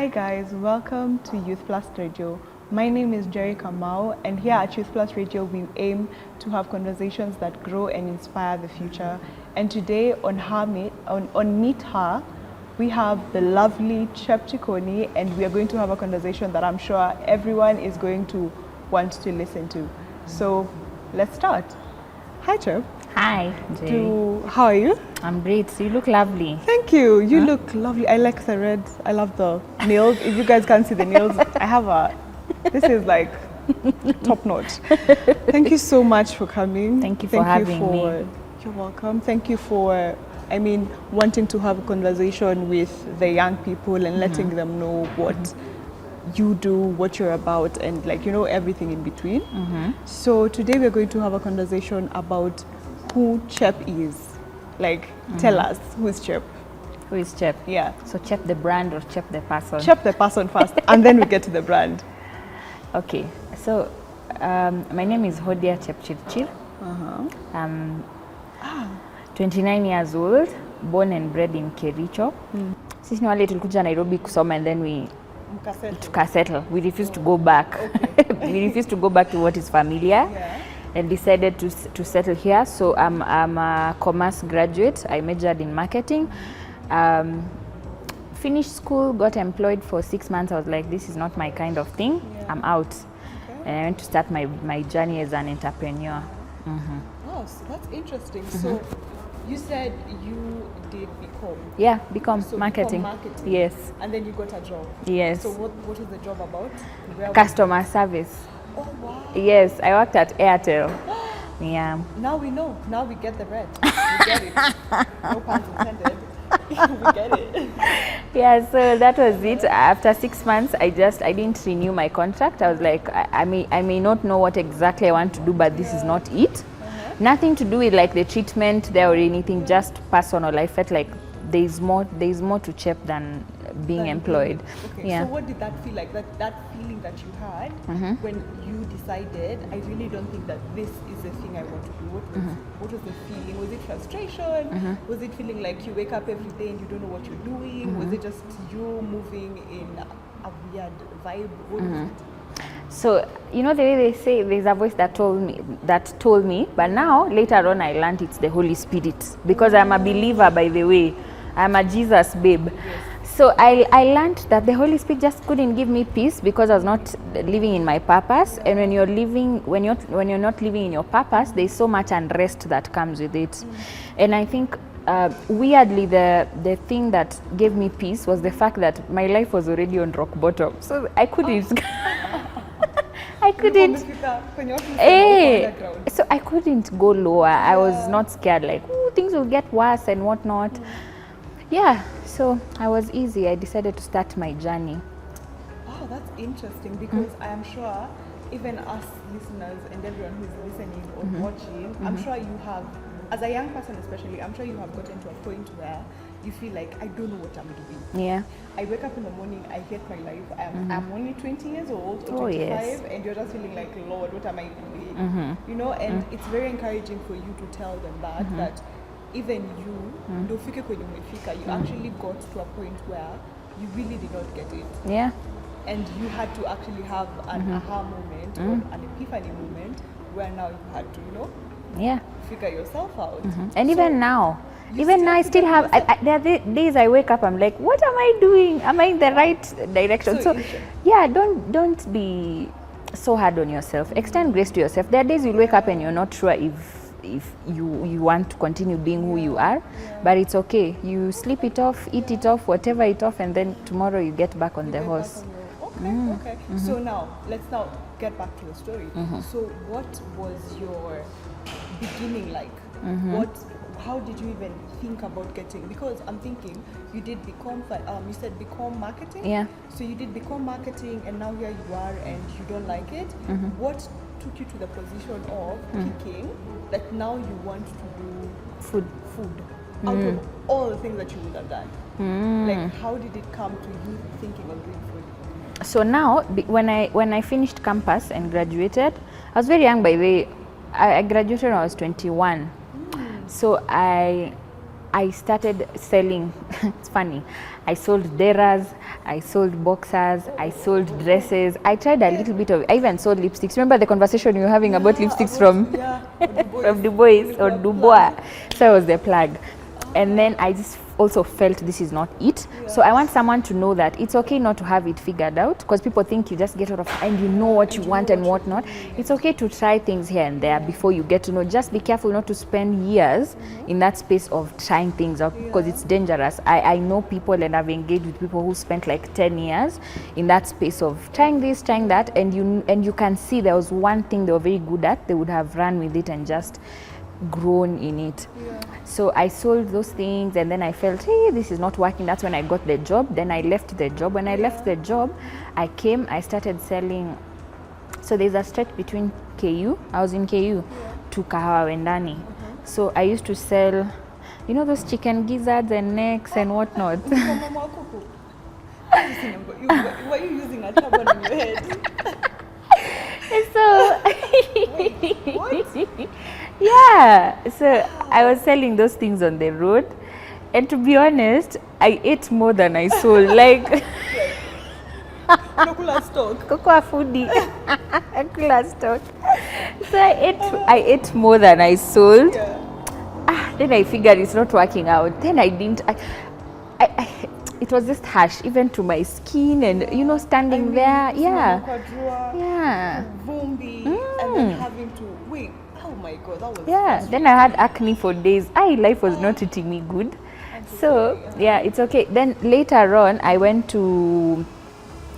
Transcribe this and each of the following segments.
Hi guys, welcome to Youth Plus Radio. My name is Jerry Kamau, and here at Youth Plus Radio we aim to have conversations that grow and inspire the future. And today on Meet Her, we have the lovely Chepchikoni, and we are going to have a conversation that I'm sure everyone is going to want to listen to. So let's start. Hi Chep. Hi, Jerry. How are you? I'm great. So you look lovely. Thank you. You look lovely. I like the red. I love the nails. If you guys can't see the nails, this is like top notch. Thank you so much for coming. Thank you for having me. You're welcome. Thank you for, wanting to have a conversation with the young people and letting them know what you do, what you're about, and everything in between. So today we're going to have a conversation about who Chep is. Tell us, who is Chep? Who is Chep? Yeah. So Chep the brand or Chep the person? Chep the person first, and then we get to the brand. Okay. So my name is Hodiah Chepchirchir. I'm 29 years old, born and bred in Kericho. Sisi ni wale tulikuja Nairobi kusoma and then we settle. We refused to go back. Okay. We refused to go back to what is familiar. Yeah. And decided to settle here. So I'm a commerce graduate. I majored in marketing. Finished school, got employed for 6 months. I was like, this is not my kind of thing. Yeah. I'm out. Okay. And I went to start my journey as an entrepreneur. Oh, so that's interesting. So you said you did BCom. Yeah, BCom marketing. Marketing. Yes. And then you got a job. Yes. So what was the job about? Customer service. Oh, wow. Yes, I worked at Airtel. Yeah. Now we know. Now we get the bread. We get it. No pun intended. We get it. Yeah, so that was it. After 6 months, I didn't renew my contract. I was like, I may not know what exactly I want to do, but this is not it. Nothing to do with the treatment there or anything, just personal. I felt like there's more to Chep than being employed. Okay. Yeah. So what did that feel like? That feeling that you had when you decided, I really don't think that this is the thing I want to do. What was the feeling? Was it frustration? Was it feeling like you wake up every day and you don't know what you're doing? Was it just you moving in a weird vibe? What was it? So the way they say there's a voice that told me, but now later on I learned it's the Holy Spirit, because I'm a believer, by the way. I'm a Jesus babe. Yes. So I learned that the Holy Spirit just couldn't give me peace because I was not living in my purpose. And when you're not living in your purpose, there's so much unrest that comes with it. And I think weirdly the thing that gave me peace was the fact that my life was already on rock bottom. So I couldn't so I couldn't go lower. Yeah. I was not scared things will get worse and whatnot. Yeah, so I was easy. I decided to start my journey. Oh, that's interesting, because I am sure even us listeners and everyone who's listening or watching, I'm sure you have, as a young person especially, I'm sure you have gotten to a point where you feel like, I don't know what I'm doing. Yeah. I wake up in the morning, I hate my life. I'm only 20 years old or 25, yes. And you're just feeling like, Lord, what am I doing? And it's very encouraging for you to tell them that even you, you actually got to a point where you really did not get it. Yeah. And you had to actually have an aha moment or an epiphany moment where now you had to, figure yourself out. And even now I still have, there are days I wake up, I'm like, what am I doing? Am I in the right direction? So yeah, don't be so hard on yourself. Extend grace to yourself. There are days you'll wake up and you're not sure if you want to continue being who you are, but it's okay. You sleep it off, eat it off, whatever it off, and then tomorrow you get back on the horse. Okay. So now let's get back to the story. So what was your beginning like? How did you even think about getting? Because I'm thinking you did BCom. You said BCom marketing. Yeah. So you did BCom marketing, and now here you are, and you don't like it. What took you to the position of picking that now you want to do food out of all the things that you would have done? How did it come to you thinking of doing food? So now, when I finished campus and graduated, I was very young, by the way. I graduated when I was 21. So I started selling. It's funny. I sold deras, I sold boxers, I sold dresses. I tried a little bit of, I even sold lipsticks. Remember the conversation you were having about lipsticks from from Du Bois or Dubois? So I was the plug. And then I just also felt this is not it. So I want someone to know that it's okay not to have it figured out, because people think you just get out of and you know what you want and what not. It's okay to try things here and there before you get to know. Just be careful not to spend years in that space of trying things out, because it's dangerous. I know people, and I've engaged with people who spent like 10 years in that space of trying this, trying that, and you can see there was one thing they were very good at. They would have run with it and just grown in it. So I sold those things, and then I felt, hey, this is not working. That's when I got the job. Then I left the job. When I left the job, I started selling. So there's a stretch between KU, I was in KU, to Kahawa Wendani. So I used to sell, you know, those chicken gizzards and necks and whatnot. Were you using a turban on your head? So Wait, what? yeah, so I was selling those things on the road, and to be honest, I ate more than I sold. Like Local stock. Cocoa foodie, kula stock. So I ate more than I sold. Then I figured it's not working out. Then I didn't. It was just harsh, even to my skin, and you know, standing there, yeah. Vumbi, and then having to wait. Oh my God, that was. Yeah. Then I had acne for days. Life was not treating me good. So yeah, it's okay. Then later on, I went to.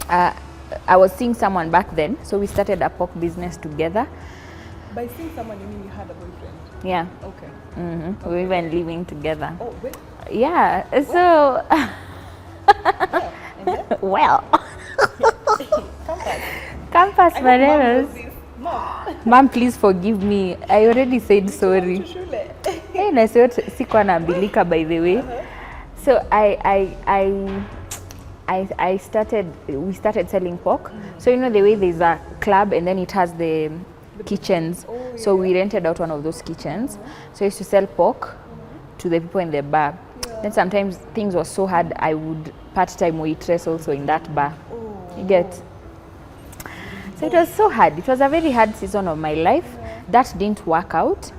I was seeing someone back then, so we started a pork business together. By seeing someone, you mean you had a boyfriend? Yeah. Okay. We were even living together. Oh, wait. Yeah. So. Well. Campus bananas. Mom, please forgive me. I already said sorry. Hey, na sikuwa naambilika, by the way. So we started selling pork. So you know the way there's a club and then it has the kitchens. So we rented out one of those kitchens. So I used to sell pork to the people in the bar. Then sometimes things were so hard, I would part-time waitress also in that bar. You get? So it was so hard. It was a very hard season of my life. That didn't work out.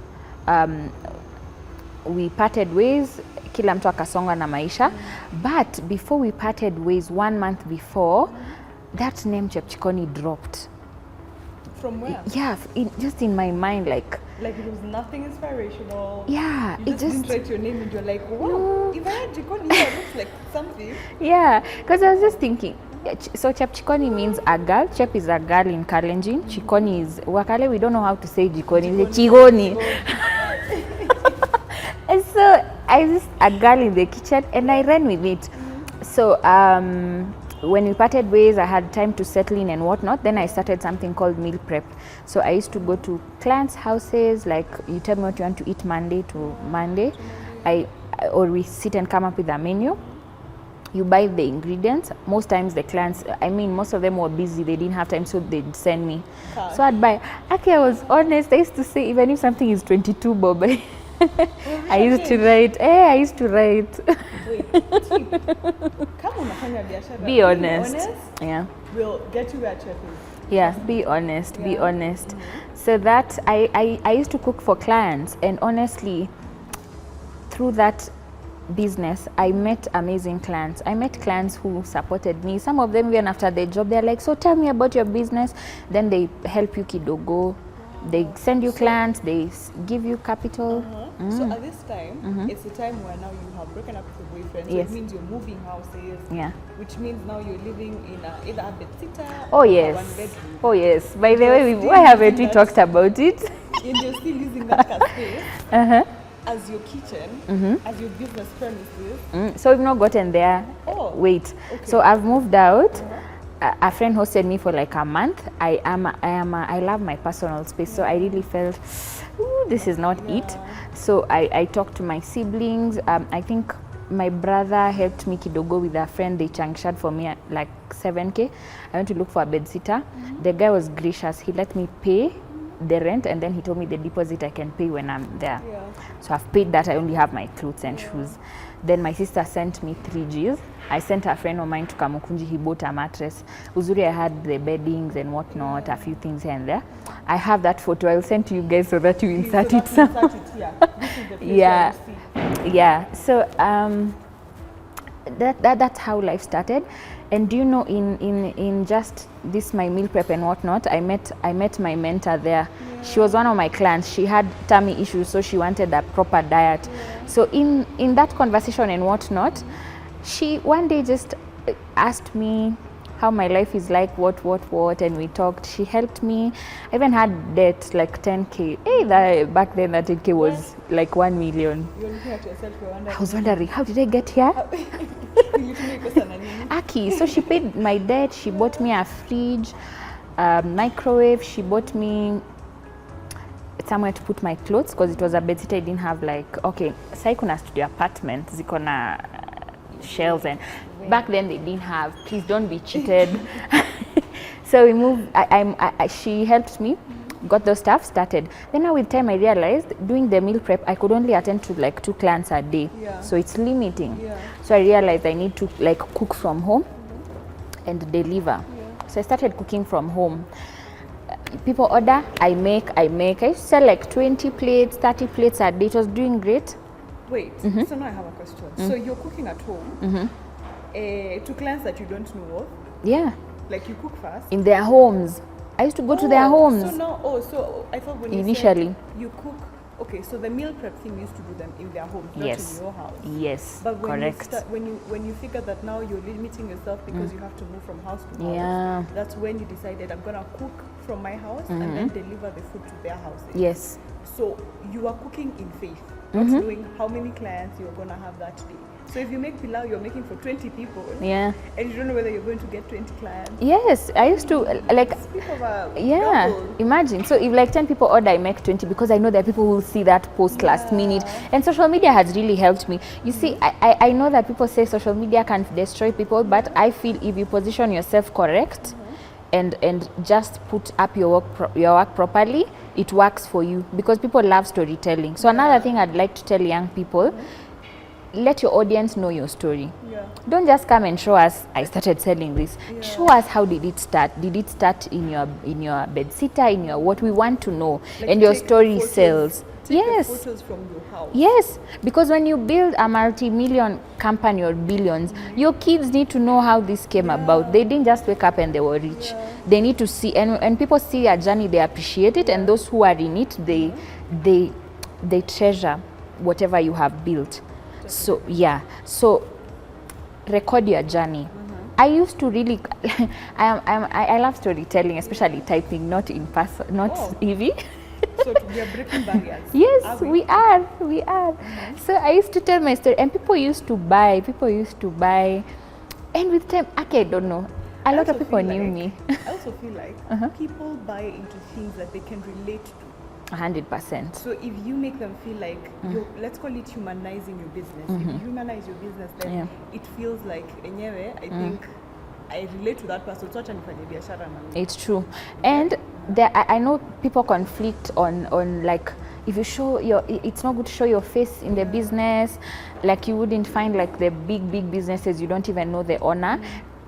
We parted ways. Kila mtu akasonga na maisha. But before we parted ways, 1 month before, that name Chepchikoni dropped. From where? Yeah, just in my mind, like it was nothing inspirational. Yeah, you just didn't write your name and you're like, wow, if I had Chikoni, it looks like something. Yeah, because I was just thinking. So Chepchikoni means a girl. Chep is a girl in Kalenjin. Chikoni is Wakale. We don't know how to say Jikoni. It's Chigoni. And so I was just a girl in the kitchen, and I ran with it. So when we parted ways, I had time to settle in and whatnot. Then I started something called meal prep. So I used to go to clients' houses, like you tell me what you want to eat Monday to Monday. Or we sit and come up with a menu. You buy the ingredients. Most times the clients, most of them were busy. They didn't have time, so they'd send me. So I'd buy. Okay, I was honest. I used to say, even if something is 22 bob, I used to write. I used to write. Be honest. Yeah. We'll get you where Chep is. Yeah, be honest. Be honest. So that I used to cook for clients, and honestly, through that business, I met amazing clients. I met clients who supported me. Some of them, even after their job, they're like, so tell me about your business. Then they help you kidogo. They send you clients, they give you capital. So at this time, it's the time where now you have broken up with your boyfriend. So Yes. it means you're moving houses. Yeah. Which means now you're living in either a bedsitter Oh or yes. one bedroom. Oh yes. By the You're way, still why haven't we using talked that- about it? And you're still using that cafe as your kitchen, as your business premises. So we've not gotten there. Oh, Wait. okay. So I've moved out. A friend hosted me for like a month. I love my personal space, so I really felt, ooh, this is not it. So I talked to my siblings. I think my brother helped me kidogo with a friend. They changshed for me at like 7K. I went to look for a bedsitter. The guy was gracious. He let me pay the rent, and then he told me the deposit I can pay when I'm there. Yeah. So I've paid that. I only have my clothes and shoes. Then my sister sent me 3 Gs. I sent a friend of mine to Kamukunji. He bought a mattress. Uzuri, I had the beddings and whatnot, a few things here and there. I have that photo. I'll send to you guys so that you insert it. Yeah. This is the place Yeah. where you see. Yeah. So that's how life started. And do you know, in just this my meal prep and whatnot, I met my mentor there. Yeah. She was one of my clients. She had tummy issues, so she wanted a proper diet. Yeah. So in that conversation and whatnot, she one day just asked me how my life is like, what, and we talked. She helped me. I even had debt like 10K. Hey, back then that 10K was like 1 million. You're looking at yourself, you're wondering. I was wondering, how did I get here? Aki. So she paid my debt. She bought me a fridge, microwave. She bought me somewhere to put my clothes because it was a bedsitter. I didn't have like, okay, sai kuna studio apartment ziko na shelves, and back then they didn't have. Please don't be cheated. So we moved. She helped me, got those stuff started. Then now with time I realized doing the meal prep I could only attend to like 2 clients a day. Yeah. So it's limiting. Yeah. So I realized I need to like cook from home and deliver. Yeah. So I started cooking from home. People order, I make. I used to sell like 20 plates, 30 plates a day. It was doing great. Wait, so now I have a question. So you're cooking at home to clients that you don't know of? Yeah. Like you cook first? In their homes. I used to go to their homes. So now, so I thought when initially you said you cook, okay, so the meal prep thing used to do them in their homes, not in your house. Yes, but when correct. When you figure that now you're limiting yourself because you have to move from house to house, that's when you decided I'm gonna cook from my house and then deliver the food to their houses. Yes. So you are cooking in faith, not knowing how many clients you're gonna have that day. So if you make pilau, you're making for 20 people. Yeah. And you don't know whether you're going to get 20 clients. Yes, I used to like. Imagine. So if like 10 people order, I make 20 because I know that people will see that post last minute. And social media has really helped me. You see, I know that people say social media can destroy people, but I feel if you position yourself correct and just put up your work properly, it works for you because people love storytelling. So another thing I'd like to tell young people. Let your audience know your story. Yeah. Don't just come and show us I started selling this. Yeah. Show us how did it start. Did it start in your bedsitter, in your what we want to know, like and your story sells. Yes. Photos from your house. Yes, because when you build a multi-million company or billions, your kids need to know how this came about. They didn't just wake up and they were rich. They need to see, and people see a journey, they appreciate it, and those who are in it, they treasure whatever you have built. So so record your journey. I used to really I love storytelling, especially typing, not in person, not Evie. So we are breaking barriers. Yes, we are. So I used to tell my story, and people used to buy, and with time, okay, I don't know, a lot of people knew me. I also feel like people buy into things that they can relate to. 100%. So if you make them feel like, let's call it humanizing your business. If you humanize your business, then it feels like, I think I relate to that person. It's true. And I know people conflict on like, if you show it's not good to show your face in the business. Like you wouldn't find like the big businesses, you don't even know the owner.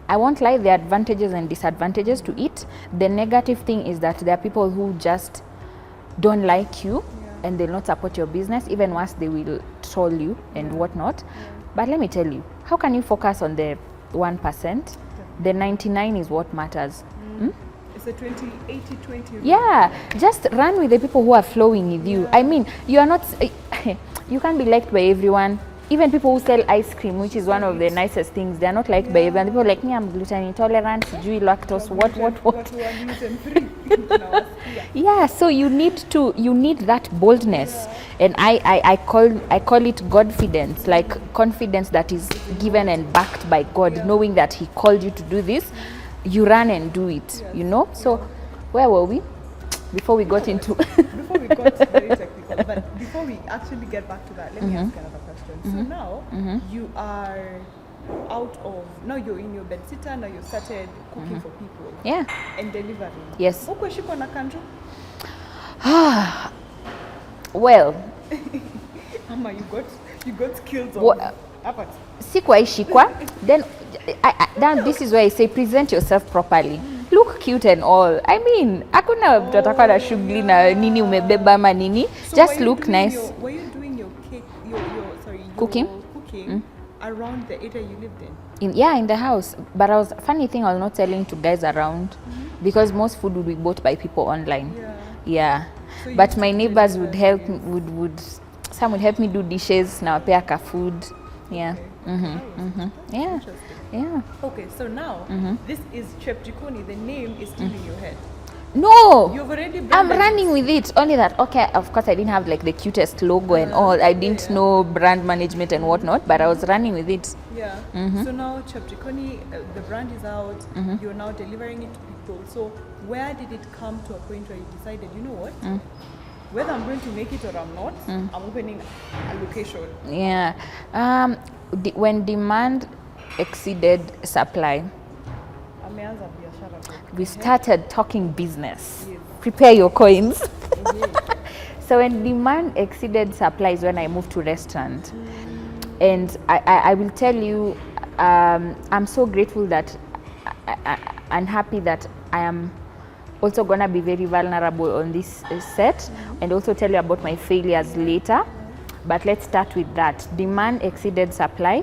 I won't lie, there are advantages and disadvantages to it. The negative thing is that there are people who just don't like you and they'll not support your business. Even worse, they will troll you and whatnot. But let me tell you, how can you focus on the 1%? The 99 is what matters. It's a 80-20. Yeah, just run with the people who are flowing with you. I mean, you are not, you can't be liked by everyone. Even people who sell ice cream, which is one of the nicest things, they're not liked by everyone. People like me, I'm gluten intolerant, lactose, what. Yeah, so you need that boldness. And I call it Godfidence, like confidence that is given and backed by God, knowing that He called you to do this, you run and do it, you know? So where were we? Before we got into... Before we got very technical, but before we actually get back to that, let me ask another question. So now you are out of, now you're in your bedsitter, now you started cooking for people. Yeah. And delivering. Yes. Huko shiko na kanjo? Well, Ama, you got skills What- on apa. sikuwaishikwa. Then this is why I say present yourself properly. Look cute and all. I mean, hakuna mtu atakuwa na shughuli na nini umebeba ama nini. So Just were you look doing nice. Were you doing your cake, your Cooking? cooking around the area you lived in? In the house. But funny thing, I was not selling to guys around because most food would be bought by people online. Yeah. So you But used my to neighbors deliver would help things. some would help me do dishes, now pay ka food. Yeah. Yeah. Interesting. Yeah. Okay, so now this is Chepchikoni. The name is still in your head. No. You've already I'm branded running with it. Only that, okay, of course I didn't have like the cutest logo and all. I didn't know brand management and whatnot, but I was running with it. Yeah. So now Chepchikoni, the brand is out. You're now delivering it to people. So where did it come to a point where you decided, you know what? Whether I'm going to make it or I'm not, I'm opening a location. Yeah. When demand exceeded supply, Ameanza biashara kwa. we started talking business. Prepare your coins. So when demand exceeded supply is when I moved to restaurant. And I will tell you, I'm so grateful that and happy that I am also gonna be very vulnerable on this set and also tell you about my failures later. But let's start with that. Demand exceeded supply,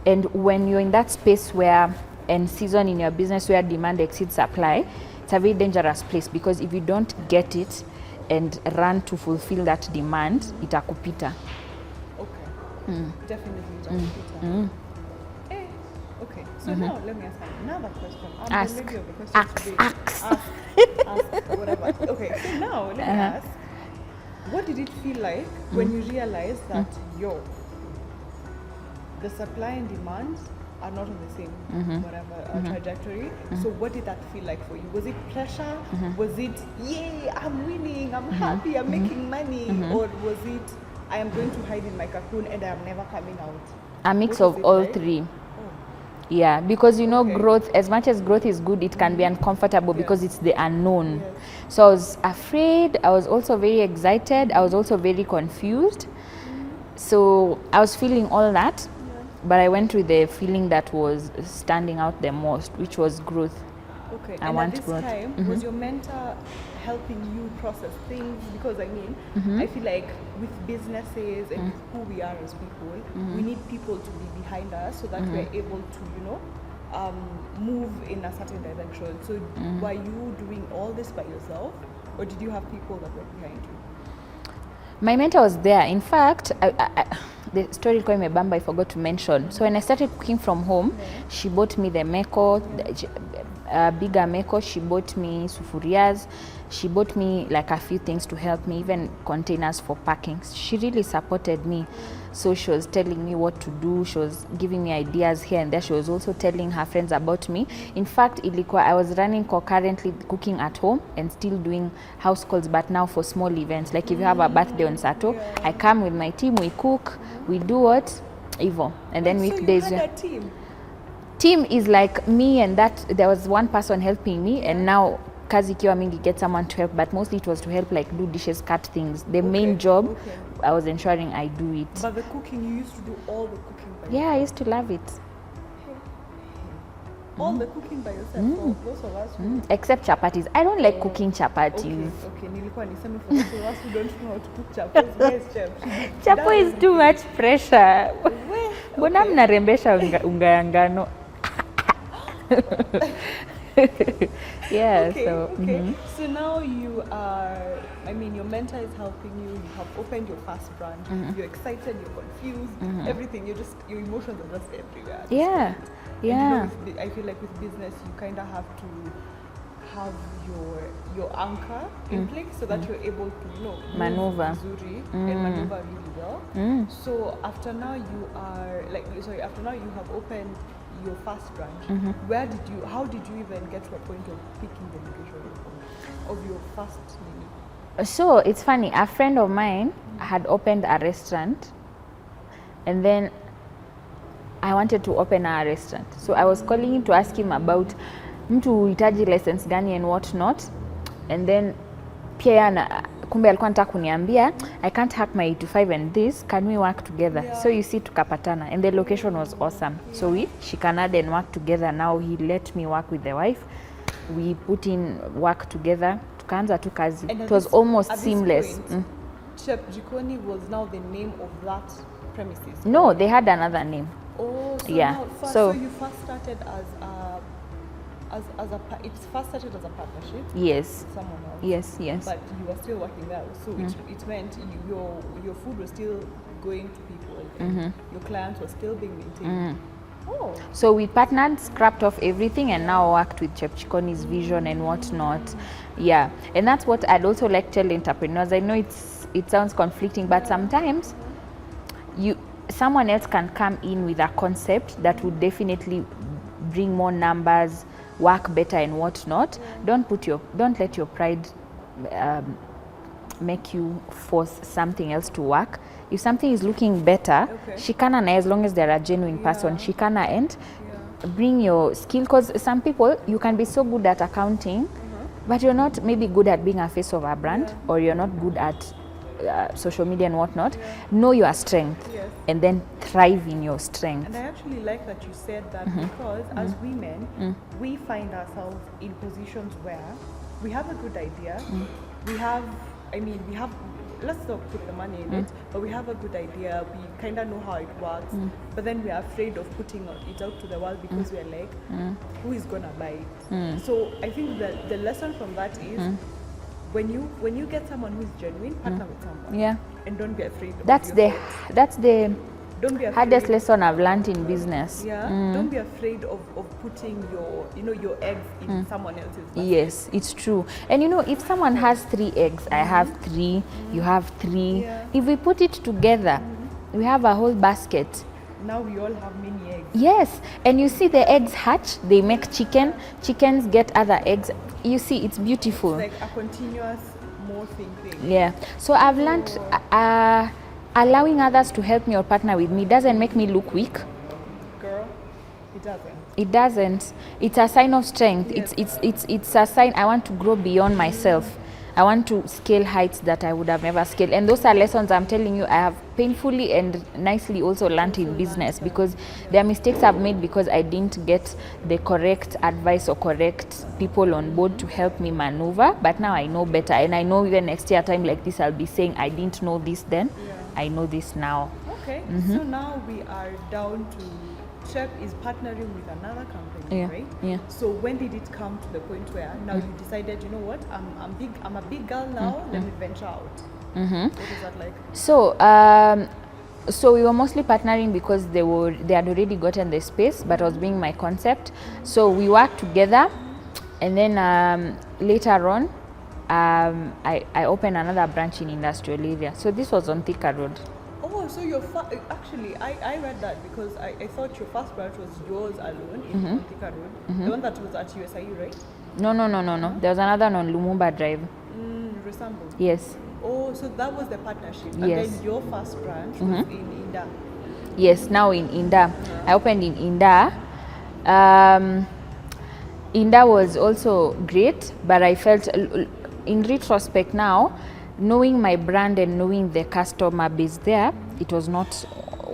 and when you're in that space where and season in your business where demand exceeds supply, it's a very dangerous place because if you don't get it and run to fulfill that demand, itakupita. Okay. Definitely. Okay. So now let me ask another question. I'm Ask. the lady of the questions today. Ask, whatever. Okay. So now let me ask, what did it feel like when you realized that the supply and demand are not on the same trajectory? So what did that feel like for you? Was it pressure? Was it, yay, I'm winning, I'm happy, I'm making money? Or was it, I am going to hide in my cocoon and I am never coming out? A mix What was of it all like? three. Yeah, because Okay. growth, as much as growth is good, it can be uncomfortable because it's the unknown. So I was afraid, I was also very excited, I was also very confused. So I was feeling all that, but I went with the feeling that was standing out the most, which was growth. Okay, I and want at this growth. time, was your mentor helping you process things? Because I mean, I feel like with businesses and with who we are as people, we need people to be behind us so that we're able to, move in a certain direction. So were you doing all this by yourself, or did you have people that were behind you? My mentor was there. In fact, the story ilikuwa imebamba, I forgot to mention. So when I started cooking from home, she bought me the meko, bigger meko. She bought me sufurias. She bought me like a few things to help me, even containers for packing. She really supported me. So she was telling me what to do. She was giving me ideas here and there. She was also telling her friends about me. In fact, I was running concurrently cooking at home and still doing house calls, but now for small events. Like if you have a birthday on Sato, I come with my team, we cook, we do what? Evo. And then weekdays. So you had a team? Team is like me and that. There was one person helping me, and now kazi ikiwa mingi get someone to help, but mostly it was to help like do dishes, cut things. The main job, I was ensuring I do it. But the cooking, you used to do all the cooking by Yeah, I used to love it. all the cooking by yourself. For those of us who Except chapatis. I don't like cooking chapatis. Okay, nilikuwa niseme for those of us who don't know how to cook chapo. Yes, Chep. Chapo is too much pressure. Mbona mnarembesha unga ya ngano? Yeah, Okay, so okay. So now you are, I mean, your mentor is helping you. You have opened your first brand. You're excited, you're confused, everything. Your emotions are just everywhere. at this yeah, point. And yeah. I feel like with business, you kind of have to have your anchor in place so that you're able to, move Maneuver. vizuri and maneuver really well. So after now you have opened your first branch. How did you even get to a point of picking the location of your first name? So it's funny, a friend of mine had opened a restaurant, and then I wanted to open a restaurant. So I was calling him to ask him about mtu uhitaji license gani and what not. And then pia kumbe alikuwa anataka kuniambia I can't hack my 8 to 5 and this, can we work together? So you see, tukapatana and the location was awesome. So we shikanade and work together. Now he let me work with the wife. We put in work together. Tukaanza tu kazi. It was almost seamless. Chepchikoni was now the name of that premises? No, they had another name. Oh, so yeah. So you first started it first started as a partnership? Yes. With someone else? Yes. But you were still working there, so it meant your food was still going to people, and your clients were still being maintained. Oh. So we partnered, scrapped off everything, and now worked with Chepchikoni's vision and whatnot. Yeah, and that's what I'd also like to tell entrepreneurs. I know it sounds conflicting, but sometimes someone else can come in with a concept that would definitely bring more numbers, work better and whatnot. Don't let your pride make you force something else to work. If something is looking better, shikana na, as long as they're a genuine person, shikana and bring your skill, because some people, you can be so good at accounting, but you're not maybe good at being a face of a brand, or you're not good at social media and whatnot. Know your strength and then thrive in your strength. And I actually like that you said that, because as women, we find ourselves in positions where we have a good idea, we have, let's not put the money in it, but we have a good idea, we kind of know how it works, but then we are afraid of putting it out to the world because we're like, who is gonna buy it? So I think that the lesson from that is, when you get someone who is genuine, partner with someone, and don't be afraid of that's the don't be hardest lesson I've learned in business. Don't be afraid of putting your eggs in someone else's basket. Yes, it's true. And if someone has 3 eggs, I have 3, you have 3. If we put it together, we have a whole basket. Now we all have many eggs. Yes, and you see the eggs hatch, they make chicken, chickens get other eggs. You see, it's beautiful. It's like a continuous morphing thing. Yeah, so I've learned allowing others to help me or partner with me doesn't make me look weak. Girl, it doesn't. It doesn't. It's a sign of strength. Yes. It's a sign I want to grow beyond myself. I want to scale heights that I would have never scaled. And those are lessons I'm telling you I have painfully and nicely also learned in business, because there are mistakes I've made because I didn't get the correct advice or correct people on board to help me maneuver. But now I know better, and I know even next year, a time like this, I'll be saying I didn't know this then. I know this now. Okay, so now we are down to Chep is partnering with another company, right? Yeah. So when did it come to the point where now you decided, you know what, I'm a big girl now, let me venture out? What is that like? So we were mostly partnering because they had already gotten the space, but I was bringing my concept. So we worked together, and then later on, I opened another branch in industrial area. So this was on Thika Road. Oh, so your actually, I read that because I thought your first branch was yours alone in Thika Road, the one that was at USIU, right? No. There was another one on Lumumba Drive. Resamble. Yes. Oh, so that was the partnership. And Yes. then your first branch was in Inda. Yes, now in Inda. I opened in Inda. Inda was also great, but I felt, in retrospect now, knowing my brand and knowing the customer base there, it was not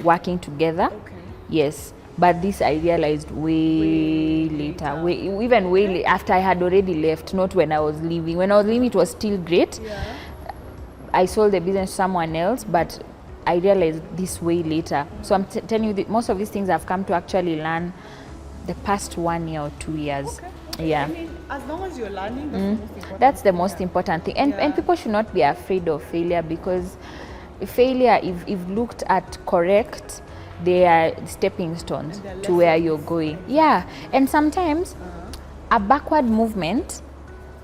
working together. Okay. Yes, but this I realized way later. After I had already left, not when I was leaving. When I was leaving, it was still great. Yeah. I sold the business to someone else, but I realized this way later. So I'm telling you that most of these things I've come to actually learn the past 1 year or 2 years. Okay. Yeah. I mean, as long as you're learning, That's the most important thing. And people should not be afraid of failure, because failure, if looked at correct, they are stepping stones to where you're going. Yeah. And sometimes a backward movement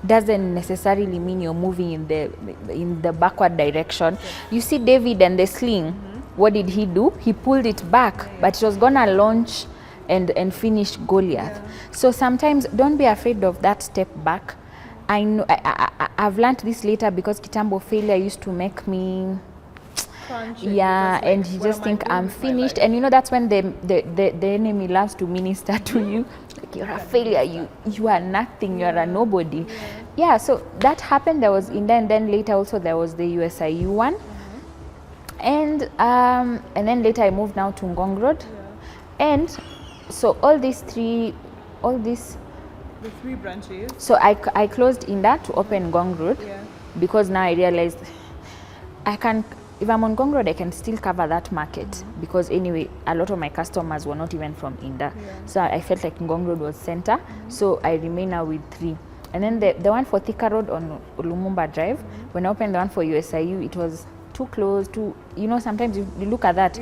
doesn't necessarily mean you're moving in the backward direction. You see David and the sling, what did he do? He pulled it back, but it was gonna launch and finish Goliath. So sometimes don't be afraid of that step back. I know I've learned this later, because kitambo failure used to make me and you just think I'm finished. And that's when the enemy loves to minister to you. Like, you're a failure, you are nothing, you're a nobody. yeah, so that happened. There was Inda, and then later also there was the USIU one. And then later I moved now to Ngong Road. And so The 3 branches. So I closed Inda to open Ngong Road because now I realized I can, if I'm on Ngong Road, I can still cover that market because anyway, a lot of my customers were not even from Inda. So I felt like Ngong Road was center. So I remain now with 3. And then the one for Thika Road on Lumumba Drive, when I opened the one for USIU, it was too close to, you know, sometimes you look at that,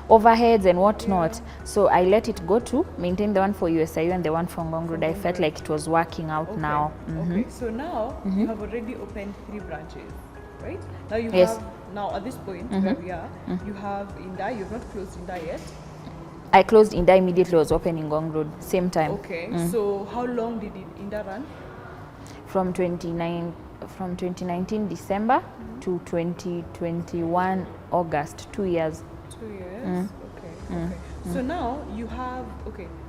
overheads and whatnot. So I let it go to maintain the one for USIU and the one for Ngong Road. I felt like it was working out now. Okay, so now you have already opened 3 branches, right? Now you have, now at this point where we are, you have Inda, you've not closed Inda yet. I closed Inda immediately, was opening Ngong Road, same time. Okay, so how long did Inda run? From 2019 December to 2021 August, 2 years. 2 years? Okay. So now you have,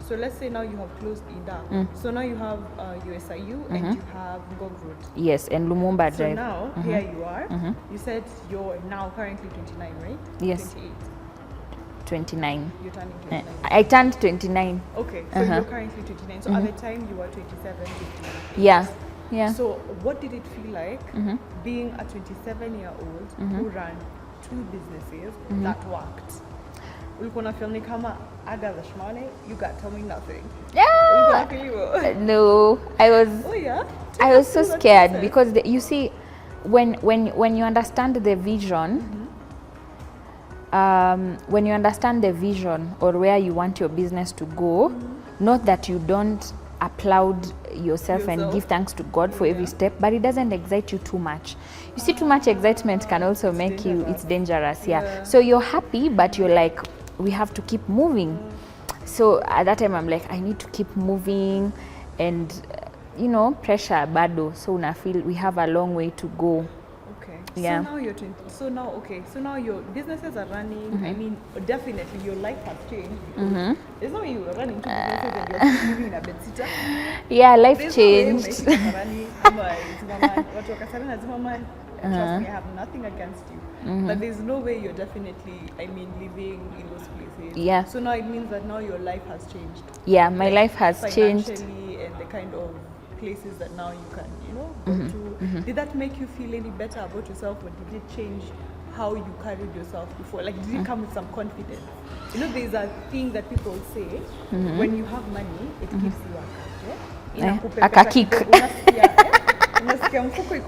so let's say now you have closed Inda. So now you have USIU and you have Ngong Road. Yes, and Lumumba Drive. So now, here you are. You said you're now currently 29, right? Yes. 28. 29. You're turning 29. I turned 29. Okay, so you're currently 29. So at the time you were 27, 28. Yeah. Yeah. So what did it feel like being a 27-year-old who ran 2 businesses that worked? Ulikuwa na feel ni kama aga the shmane, you got tell me nothing. Yeah. No, I was. Oh yeah. I was so scared because you see, when you understand the vision, when you understand the vision or where you want your business to go, not that you don't applaud yourself and give thanks to God for every step, but it doesn't excite you too much. You see, too much excitement can also make you, it's dangerous. Yeah. So you're happy, but you're like, we have to keep moving. So at that time, I'm like, I need to keep moving, and you know, pressure bado. So I feel we have a long way to go. Okay. Yeah. So now you're 20. So now your businesses are running. I mean, definitely your life has changed. There's no way you were running 2 businesses and you're still living in a bedsitter. Yeah, life There's changed. No way trust me, I have nothing against you. But there's no way you're definitely, living in those places. Yeah. So now it means that now your life has changed. Yeah, my life has changed. Financially, and the kind of places that now you can, go to. Did that make you feel any better about yourself, or did it change how you carried yourself before? Like, did it come with some confidence? You know, there's a thing that people say, when you have money, it gives you a kick.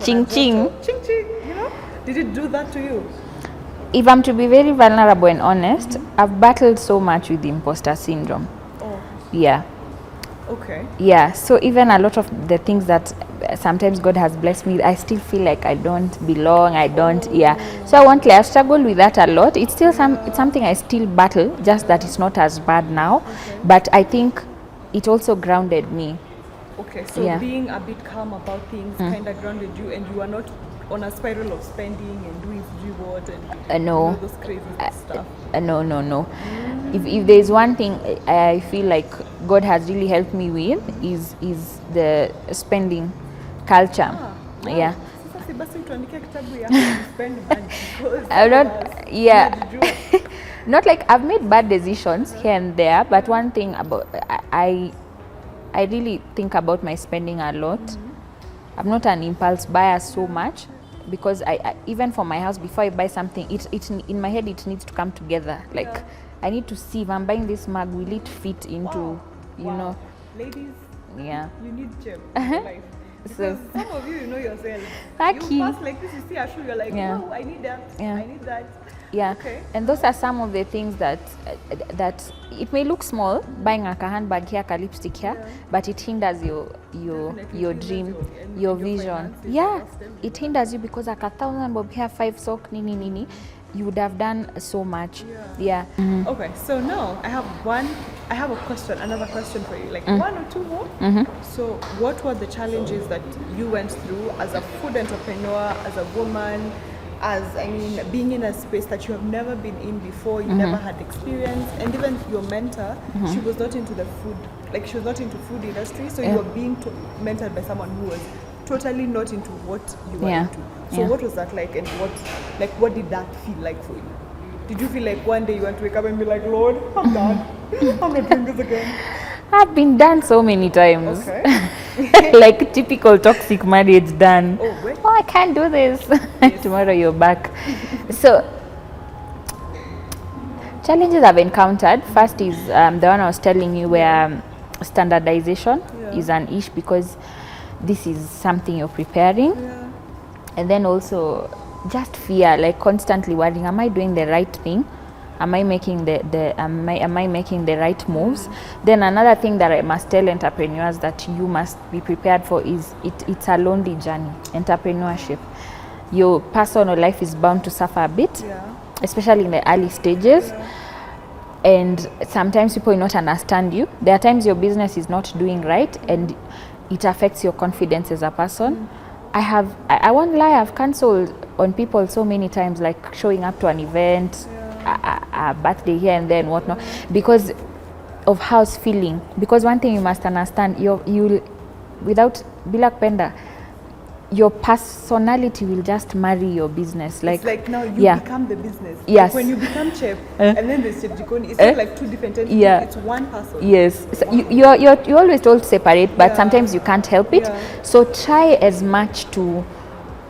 Ching ching. Ching ching, you know? Did it do that to you? If I'm to be very vulnerable and honest, I've battled so much with the imposter syndrome. Oh. Yeah. Okay. Yeah, so even a lot of the things that sometimes God has blessed me, I still feel like I don't belong, I don't, So I won't lie, I struggle with that a lot. It's still it's something I still battle, just that it's not as bad now. Okay. But I think it also grounded me. Okay, so being a bit calm about things kind of grounded you, and you are not on a spiral of spending and doing what and no. those crazy stuff. No. If there's one thing I feel like God has really helped me with is the spending culture. Yeah. I'm not. Yeah. Not like I've made bad decisions here and there, but one thing about I really think about my spending a lot. I'm not an impulse buyer so much, because I even for my house, before I buy something, it in my head it needs to come together. Like I need to see if I'm buying this mug, will it fit into you know. Ladies, you need Chep in your life. Because some of you know yourself. You pass like this, you see a shoe, you're like, oh, I need that. I need that. Yeah, okay. And those are some of the things that it may look small, buying a handbag here, a lipstick here, but it hinders your dream, your vision. Yeah, it hinders you, because like 1,000 bob here, 5 sock, nini, you would have done so much. Yeah. Okay, so now I have another question for you, like 1 or 2 more. So what were the challenges that you went through as a food entrepreneur, as a woman, being in a space that you have never been in before, you never had experience, and even your mentor, she was not into the food, she was not into food industry, so you were being mentored by someone who was totally not into what you were into. So what was that like, and what did that feel like for you? Did you feel like one day you want to wake up and be like, Lord, I'm done. I'm not doing this again? I've been done so many times. Okay. Like typical toxic marriage done. Oh, wait. Oh, I can't do this. Yes. Tomorrow you're back. So challenges I've encountered, first is the one I was telling you, where standardization is an issue, because this is something you're preparing. And then also just fear, like constantly worrying, am I doing the right thing? Am I making am I making the right moves? Then another thing that I must tell entrepreneurs that you must be prepared for is it's a lonely journey, entrepreneurship. Your personal life is bound to suffer a bit, especially in the early stages. And sometimes people will not understand you. There are times your business is not doing right and it affects your confidence as a person. I won't lie, I've cancelled on people so many times, like showing up to an event, a birthday here and there and whatnot, because of how it's feeling. Because one thing you must understand, you without bila kupenda, your personality will just marry your business. Like, it's like now you become the business. Yes. Like when you become Chep and then there's Chepchikoni, it's not like two different entities. It's one person. Yes. So you're always told to separate, but sometimes you can't help it. So try as much to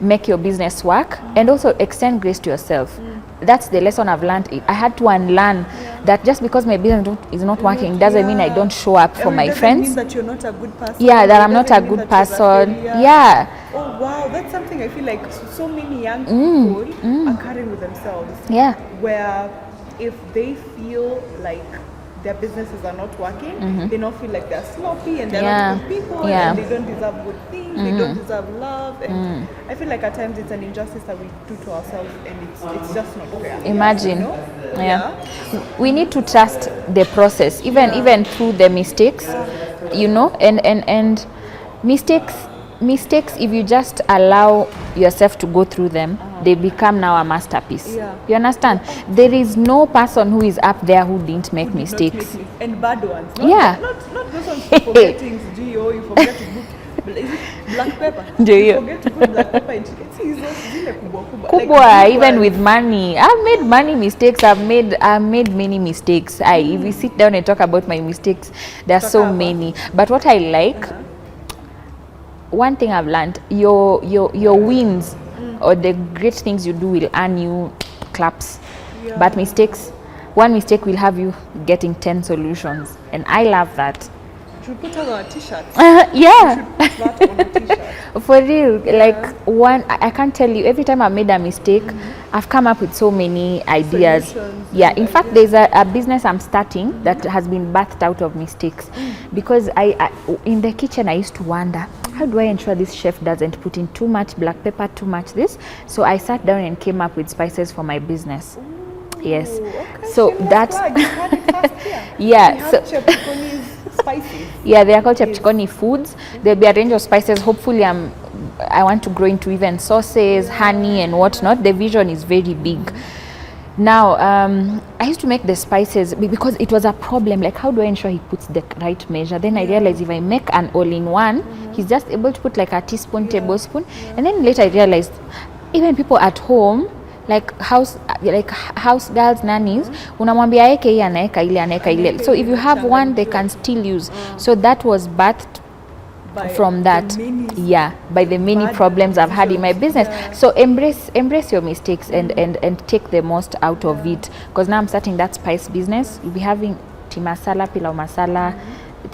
make your business work and also extend grace to yourself. That's the lesson I've learned. I had to unlearn that just because my business is not working doesn't mean I don't show up for my friends. Mean that you're not a good person. Yeah, that I'm not a good person. Yeah. Oh wow, that's something I feel like so many young people are carrying with themselves. Yeah. Where if they feel like their businesses are not working, they don't feel like they're sloppy and they're not good people and they don't deserve good things, they don't deserve love, and I feel like at times it's an injustice that we do to ourselves, and it's just not fair. Imagine. We need to trust the process, even through the mistakes, and mistakes, if you just allow yourself to go through them, they become now a masterpiece. You understand? There is no person who is up there who didn't make mistakes. And bad ones. Not those ones for forgetting GO, you forget to put black pepper. You forget to put black pepper in chicken. Kubwa, even with money. I've made money mistakes. I've made many mistakes. If we sit down and talk about my mistakes, there are so many. But what I like, one thing I've learned, your wins or the great things you do will earn you claps. But one mistake will have you getting 10 solutions. And I love that. Should put on our t-shirts. Yeah. Should put that on a t-shirt. For real. Like I can't tell you, every time I've made a mistake, I've come up with so many ideas. Solutions. In fact, there's a business I'm starting that has been birthed out of mistakes. Because I in the kitchen, I used to wonder, how do I ensure this chef doesn't put in too much black pepper, too much this? So I sat down and came up with spices for my business. Yes. Okay. So that's spices. Yeah, they are called Chepchikoni foods. There'll be a range of spices. Hopefully, I want to grow into even sauces, honey, and whatnot. The vision is very big. Now, I used to make the spices because it was a problem. Like, how do I ensure he puts the right measure? Then I realized if I make an all-in-one, he's just able to put like a teaspoon, tablespoon. And then later I realized, even people at home, like house girls, nannies, unamwambia aeke hii anaeka ile. So if you have one, they can still use. So that was birthed from that, by the many problems I've had in my business. So embrace your mistakes and take the most out of it. Because now I'm starting that spice business. We'll be having masala, pilau masala,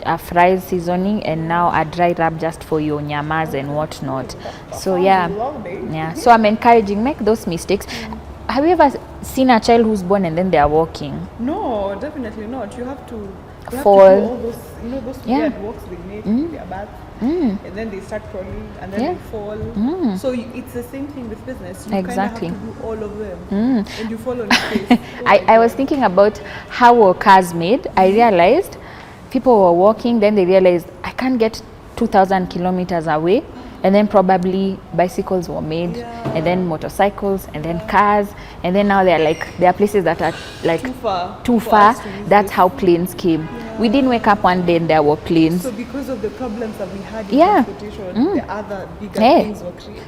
a fried seasoning, and now a dry rub just for your nyamas and whatnot. So so I'm encouraging, make those mistakes. Have you ever seen a child who's born and then they are walking? No, definitely not. You have to fall. To do all those weird walks they make with their bath, and then they start crawling and then they fall. So it's the same thing with business. You exactly. kind of have to do all of them, and you fall on your face. I was thinking about how were cars made. I realized people were walking, then they realized I can't get 2,000 kilometers away, and then probably bicycles were made, and then motorcycles, and then cars, and then now there are places that are like too far. That's how planes came. We didn't wake up one day and there were planes. So because of the problems that we had in Yeah. transportation, the other bigger Hey. things were created.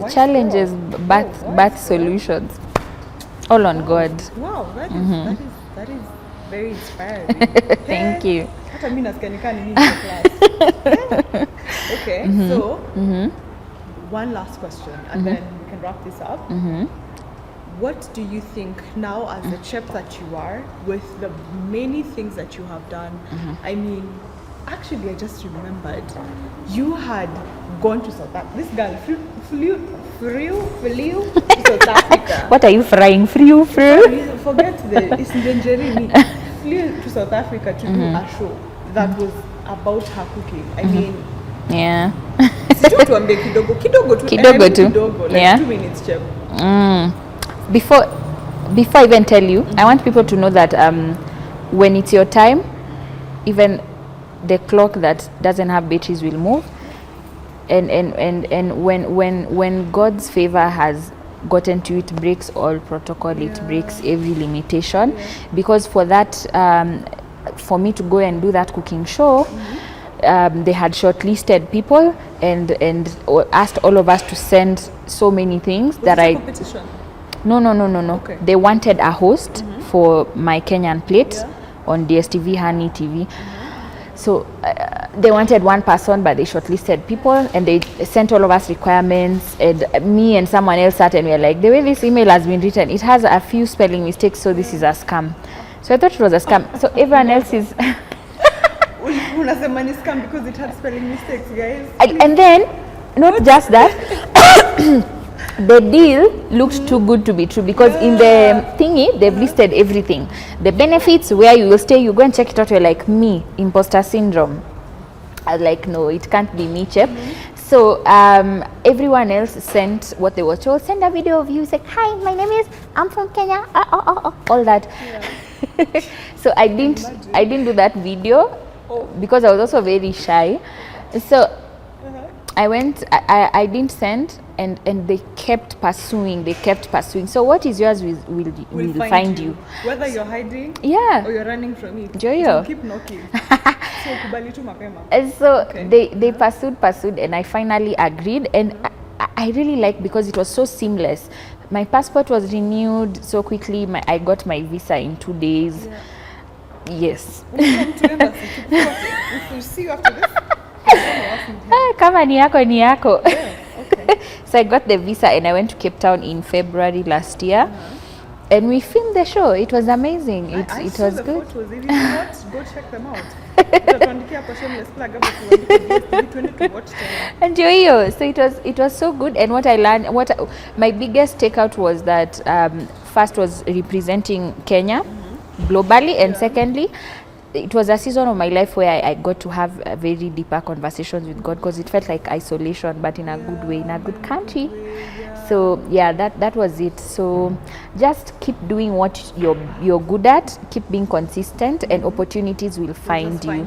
Challenges, birth solutions. All on God. Wow, that is very inspiring. Thank you. Hata mimi nasikia nikaa ni mimi kwa class. Okay, so one last question and then we can wrap this up. What do you think now as the chef that you are, with the many things that you have done? I mean, actually I just remembered you had gone to South Africa. This girl flew to South Africa. What are you frying? Friu? Forget it's Ndenjerini. Flew to South Africa to do a show that was about her cooking. I mean, yeah. Tuambie kidogo tu. Like Yeah. 2 minutes, Chep. Before I even tell you, I want people to know that when it's your time, even the clock that doesn't have batteries will move. And when God's favor has gotten to it, breaks all protocol, it breaks every limitation. Because for that, for me to go and do that cooking show, they had shortlisted people and asked all of us to send so many things that I. Competition? No. Okay. They wanted a host for my Kenyan plate on DSTV, Honey TV. So they wanted one person, but they shortlisted people and they sent all of us requirements, and me and someone else sat and we were like, the way this email has been written, it has a few spelling mistakes, so this is a scam. So I thought it was a scam. So everyone else is... Unasema ni scam because it had spelling mistakes, guys. And then, not just that, the deal looked too good to be true, because in the thingy they've listed everything, the benefits, where you will stay, you go and check it out. You're like, me, imposter syndrome. I was like, no, it can't be me, Chep. So everyone else sent what they were told. Send a video of you, say, hi, my name is, I'm from Kenya, all that. So I didn't do that video because I was also very shy. So I went, I didn't send, and they kept pursuing. So what is yours will find you. Whether you're hiding or you're running from it, Joyo. Keep knocking. So kubali tu mapema. And so they pursued, and I finally agreed, and I really liked, because it was so seamless. My passport was renewed so quickly. I got my visa in 2 days. Yes. Welcome to embassy. If we see you after this, kama ni yako. Yeah, okay. So I got the visa and I went to Cape Town in February last year, and we filmed the show. It was amazing. It was good. Photos. If you not, go check them out. Tutaandikia hapo shameless plug hapo tuende to watch them. And Joyo, so it was so good. And what I learned, my biggest takeout was that first was representing Kenya globally, and secondly, it was a season of my life where I got to have very deeper conversations with God, because it felt like isolation, but in a good way, in a good country. So yeah, that was it. So just keep doing what you're good at, keep being consistent, and opportunities will find you.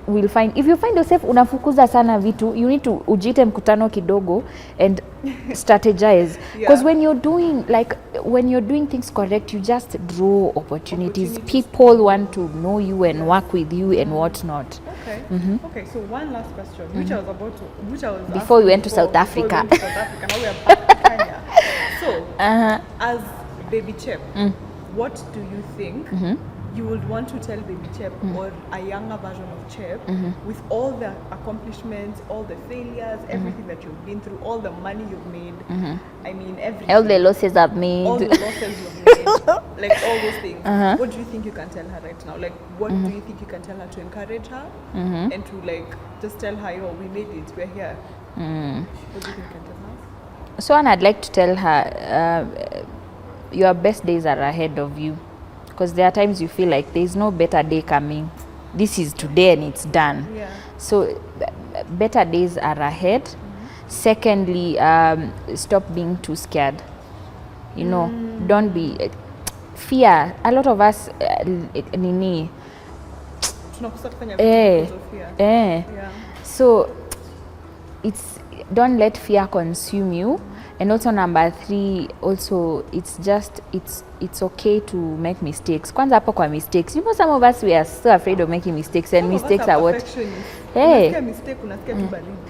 Will find. If you find yourself unafukuza sana vitu, you need to ujite mkutano kidogo and strategize, because when you're doing things correct, you just draw opportunities. People want to know you and work with you and whatnot. Okay. Okay. So one last question, which I was before we went to South Africa. Now we are back to Kenya. So as Baby Chep, what do you think you would want to tell Baby Chep, or a younger version of Chep, with all the accomplishments, all the failures, everything that you've been through, all the money you've made, I mean everything. All the losses I've made. All the losses you've made, like all those things. What do you think you can tell her right now? Like, what do you think you can tell her to encourage her, and to like just tell her, yo, we made it, we're here. What do you think you can tell her? So, and I'd like to tell her, your best days are ahead of you, because there are times you feel like there's no better day coming. This is today and it's done. So better days are ahead. Secondly, stop being too scared. Don't be fear. A lot of us nini so don't let fear consume you, And also number 3, also it's okay to make mistakes. Kwanza hapo kwa mistakes. You know, some of us, we are so afraid of making mistakes, and mistakes are what? Hey.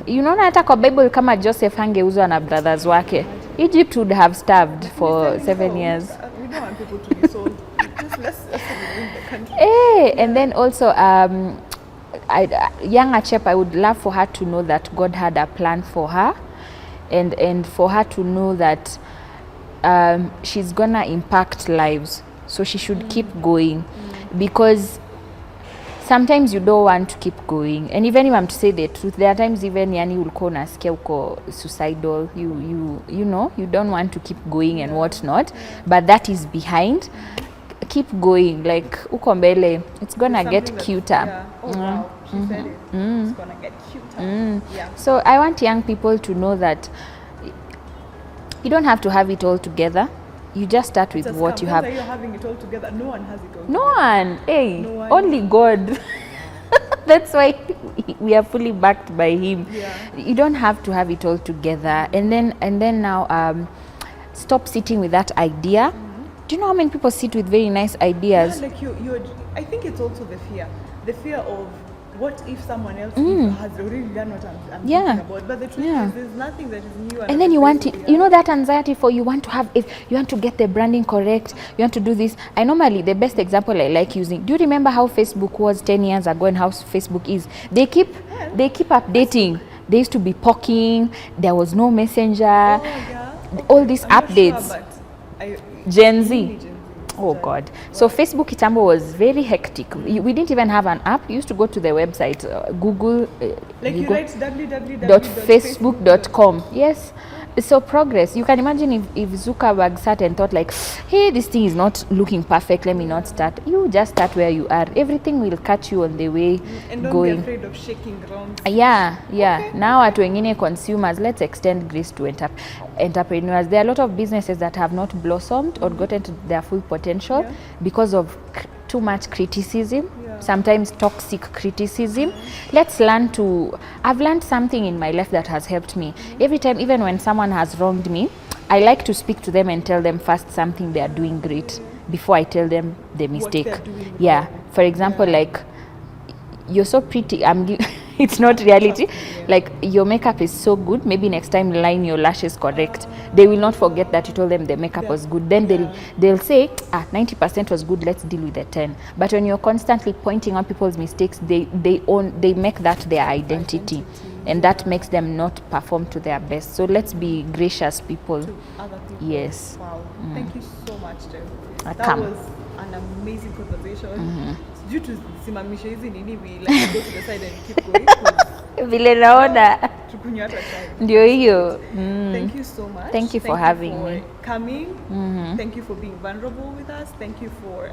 You know, hata kwa Bible kama Joseph hangeuzwa na brothers wake, Egypt would have starved for 7 years. We don't want people to be sold. Just let's in the country. Hey, and then also younger Chep, I would love for her to know that God had a plan for her, and for her to know that she's gonna impact lives, so she should keep going, because sometimes you don't want to keep going. And even if I'm to say the truth, there are times even yani ulikuwa unasikia uko suicidal, you know, you don't want to keep going and whatnot, but that is behind. Keep going, like uko mbele, it's gonna get cuter. Yeah. Oh wow, she said it. It's gonna get cuter. Yeah. So I want young people to know that you don't have to have it all together. You just start with what you have. You're having it all together. No one has it all No together. one. Hey, No one. only God. That's why we are fully backed by Him. Yeah. You don't have to have it all together. And then now, stop sitting with that idea. Do you know how many people sit with very nice ideas? Yeah, like you're. I think it's also the fear of what if someone else has already done what I'm thinking about. But the truth is, there's nothing that is new. And then you want it, you know, that anxiety for you want to have, if you want to get the branding correct, you want to do this. I normally, the best example I like using, do you remember how Facebook was 10 years ago and how Facebook is? They keep updating. They used to be poking, there was no messenger, all these updates. Sure, but Gen Z. Oh God. So Facebook kitambo was very hectic. We didn't even have an app. You used to go to the website, Google. Like you write www.facebook.com. Yes. So progress. You can imagine if Zuckerberg sat and thought like, hey, this thing is not looking perfect, let me not start. You just start where you are. Everything will catch you on the way and don't going. be afraid of shaking ground. Yeah. Okay. Now at wengine consumers, let's extend grace to entrepreneurs. There are a lot of businesses that have not blossomed or gotten to their full potential because of too much criticism, sometimes toxic criticism. Let's learn to, I've learned something in my life that has helped me. Every time, even when someone has wronged me, I like to speak to them and tell them first something they are doing great before I tell them the mistake. For example, like, you're so pretty, it's not reality. Like, your makeup is so good, maybe next time line your lashes correct. They will not forget that you told them the makeup was good. Then they'll say, 90% was good, let's deal with the 10. But when you're constantly pointing out people's mistakes, they make that their identity. And that makes them not perform to their best. So let's be gracious people. To other people. Yes. Wow. Thank you so much, Chep. That Come. was an amazing conversation. Due to simamisha hizi nini, we like go to the side and keep going. Vile naona. Tukunywa hata chai. Ndio hiyo. Thank you so much. Thank you for having me. Coming. Thank you for being vulnerable with us. Thank you for,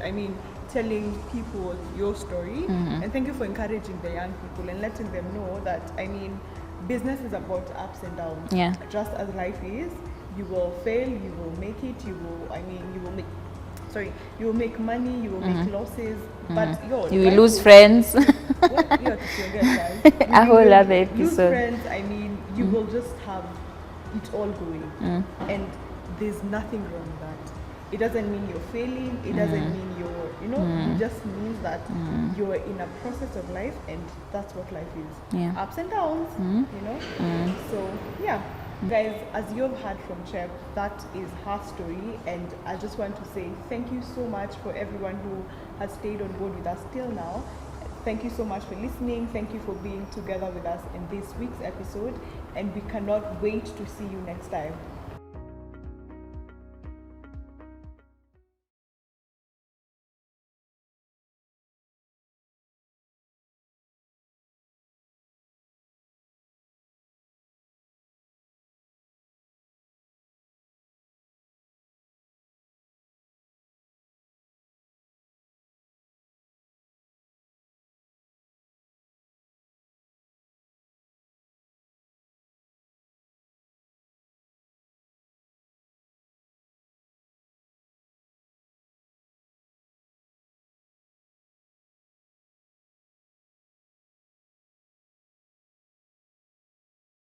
telling people your story. And thank you for encouraging the young people and letting them know that, business is about ups and downs. Yeah. Just as life is, you will fail, you will make it, you will make money, you will make losses, but you will lose friends. A whole other episode. Lose friends, you will just have it all going. And there's nothing wrong with that. It doesn't mean you're failing, it doesn't mean it just means that you're in a process of life, and that's what life is. Ups and downs, So, guys, as you've heard from Chep, that is her story, and I just want to say thank you so much for everyone who has stayed on board with us till now. Thank you so much for listening. Thank you for being together with us in this week's episode, and we cannot wait to see you next time.